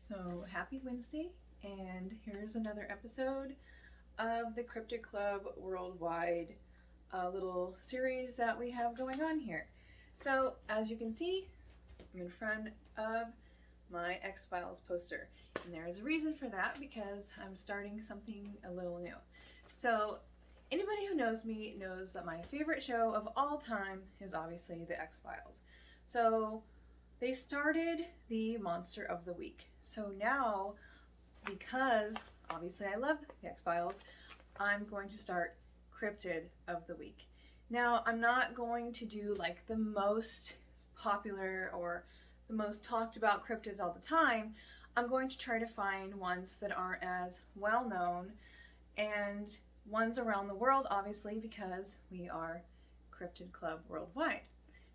So happy Wednesday, and here's another episode of the Cryptid Club Worldwide little series that we have going on here. So, as you can see, I'm in front of my X-Files poster, and there is a reason for that because I'm starting something a little new. So, anybody who knows me knows that my favorite show of all time is obviously the X-Files. So, they started the Monster of the Week. So now, because obviously I love the X-Files, I'm going to start Cryptid of the Week. Now, I'm not going to do like the most popular or the most talked about cryptids all the time. I'm going to try to find ones that aren't as well known and ones around the world, obviously, because we are Cryptid Club Worldwide.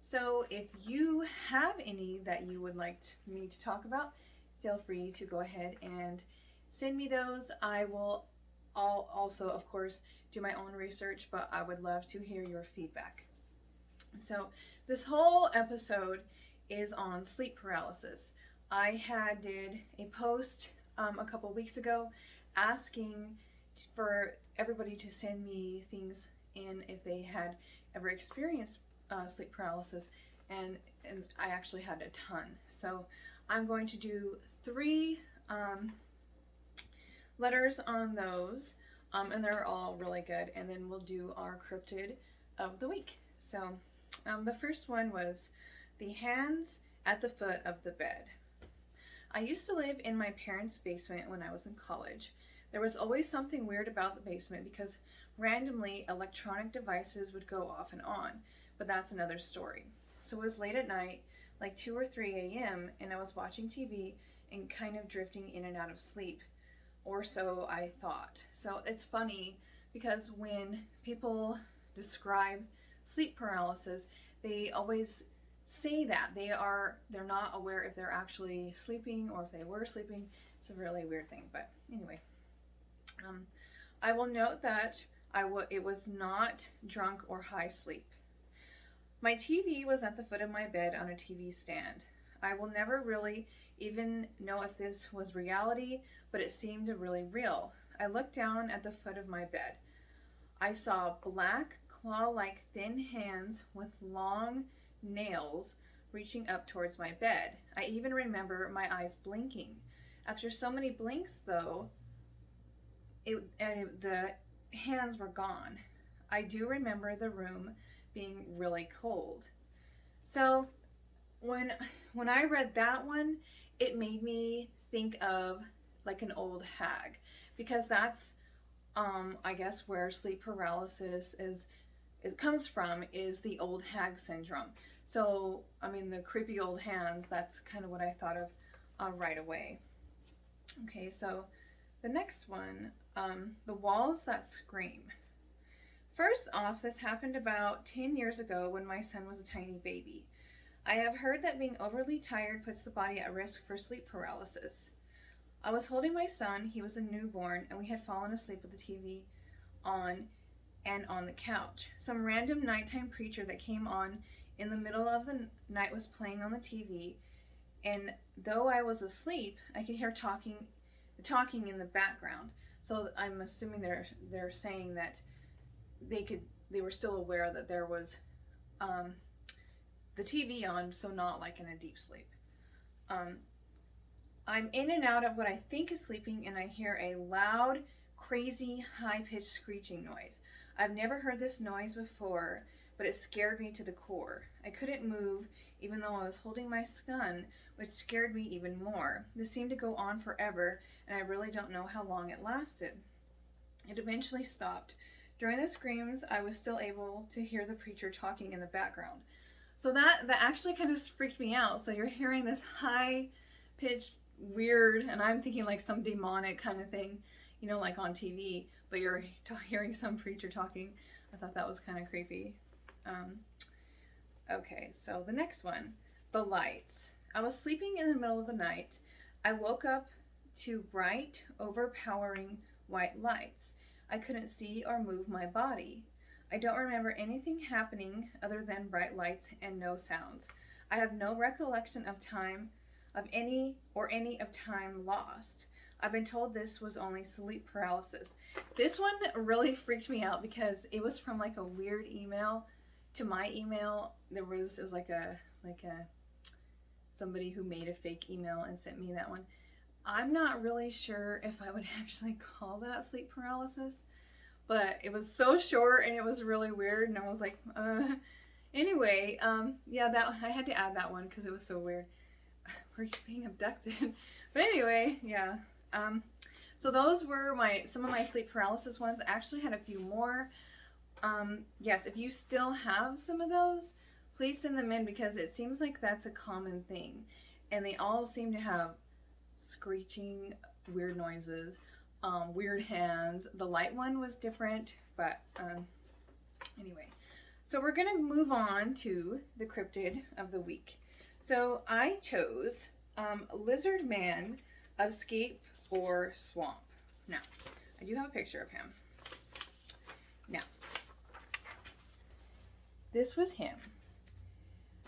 So if you have any that you would like me to talk about, feel free to go ahead and send me those. I'll also, of course, do my own research, but I would love to hear your feedback. So this whole episode is on sleep paralysis. I did a post a couple weeks ago asking for everybody to send me things in if they had ever experienced sleep paralysis, and I actually had a ton. So I'm going to do 3 letters on those, and they're all really good, and then we'll do our cryptid of the week. So the first one was the hands at the foot of the bed. I used to live in my parents' basement when I was in college. There was always something weird about the basement because randomly electronic devices would go off and on, but that's another story. So it was late at night, like 2 or 3 a.m., and I was watching TV and kind of drifting in and out of sleep, or so I thought. So it's funny because when people describe sleep paralysis, they always say that they're not aware if they're actually sleeping or if they were sleeping. It's a really weird thing, but anyway. I will note that it was not drunk or high sleep. My TV was at the foot of my bed on a TV stand. I will never really even know if this was reality, but it seemed really real. I looked down at the foot of my bed. I saw black, claw-like thin hands with long nails reaching up towards my bed. I even remember my eyes blinking. After so many blinks, though, the hands were gone. I do remember the room being really cold. So when I read that one, it made me think of like an old hag, because that's I guess where sleep paralysis comes from, is the old hag syndrome. So I mean, the creepy old hands, that's kind of what I thought of right away. Okay, so the next one, the walls that scream. First off, this happened about 10 years ago when my son was a tiny baby. I have heard that being overly tired puts the body at risk for sleep paralysis. I was holding my son, he was a newborn, and we had fallen asleep with the TV on and on the couch. Some random nighttime preacher that came on in the middle of the night was playing on the TV, and though I was asleep, I could hear talking in the background. So I'm assuming they're saying that they were still aware that there was the TV on, so not like in a deep sleep. I'm in and out of what I think is sleeping, and I hear a loud, crazy, high-pitched screeching noise. I've never heard this noise before, but it scared me to the core. I couldn't move, even though I was holding my son, which scared me even more. This seemed to go on forever, and I really don't know how long it lasted. It eventually stopped. During the screams, I was still able to hear the preacher talking in the background. So that actually kind of freaked me out. So you're hearing this high-pitched, weird, and I'm thinking like some demonic kind of thing, like on TV, but you're hearing some preacher talking. I thought that was kind of creepy. Okay, so the next one, the lights. I was sleeping in the middle of the night. I woke up to bright, overpowering white lights. I couldn't see or move my body. I don't remember anything happening other than bright lights and no sounds. I have no recollection of time of any of time lost. I've been told this was only sleep paralysis. This one really freaked me out because it was from like a weird email to my email. It was like a somebody who made a fake email and sent me that one. I'm not really sure if I would actually call that sleep paralysis, but it was so short and it was really weird, and I was like, anyway, yeah, that I had to add that one because it was so weird. Were you being abducted? But anyway, yeah. So those were some of my sleep paralysis ones. I actually had a few more. Yes, if you still have some of those, please send them in because it seems like that's a common thing. And they all seem to have screeching, weird noises, weird hands. The light one was different, but anyway. So we're going to move on to the cryptid of the week. So I chose Lizard Man of Scape or Swamp. Now, I do have a picture of him. Now, this was him.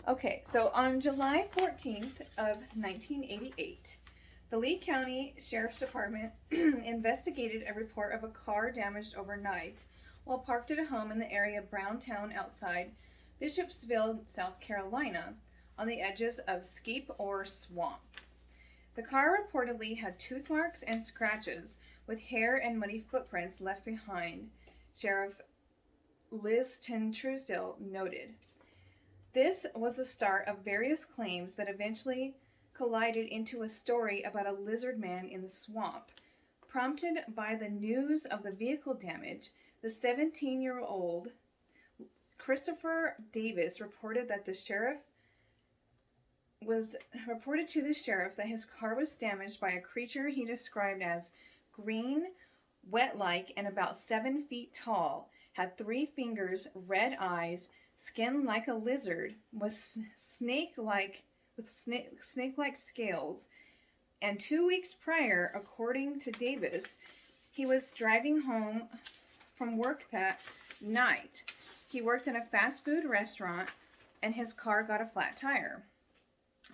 Okay, so on July 14th of 1988, the Lee County Sheriff's Department investigated a report of a car damaged overnight while parked at a home in the area of Browntown outside Bishopsville, South Carolina, on the edges of Scape or Swamp. The car reportedly had tooth marks and scratches with hair and muddy footprints left behind, Sheriff Liz Truesdale noted. This was the start of various claims that eventually collided into a story about a lizard man in the swamp. Prompted by the news of the vehicle damage, the 17-year-old Christopher Davis reported to the sheriff that his car was damaged by a creature he described as green, wet-like, and about 7 feet tall, had 3 fingers, red eyes, skin like a lizard, was snake-like scales, and 2 weeks prior, according to Davis, he was driving home from work that night. He worked in a fast food restaurant, and his car got a flat tire.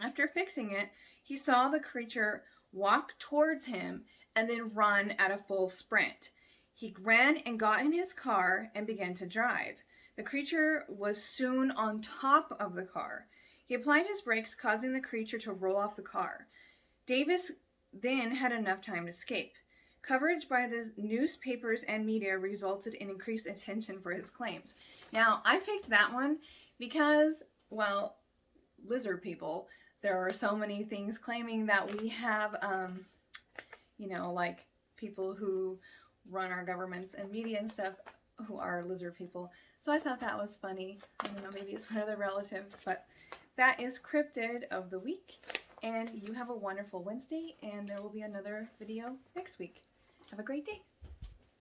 After fixing it, he saw the creature walk towards him and then run at a full sprint. He ran and got in his car and began to drive. The creature was soon on top of the car. He applied his brakes, causing the creature to roll off the car. Davis then had enough time to escape. Coverage by the newspapers and media resulted in increased attention for his claims. Now, I picked that one because, well, lizard people, there are so many things claiming that we have, like people who run our governments and media and stuff who are lizard people. So I thought that was funny. I don't know, maybe it's one of their relatives, but that is Cryptid of the Week. And you have a wonderful Wednesday, and there will be another video next week. Have a great day.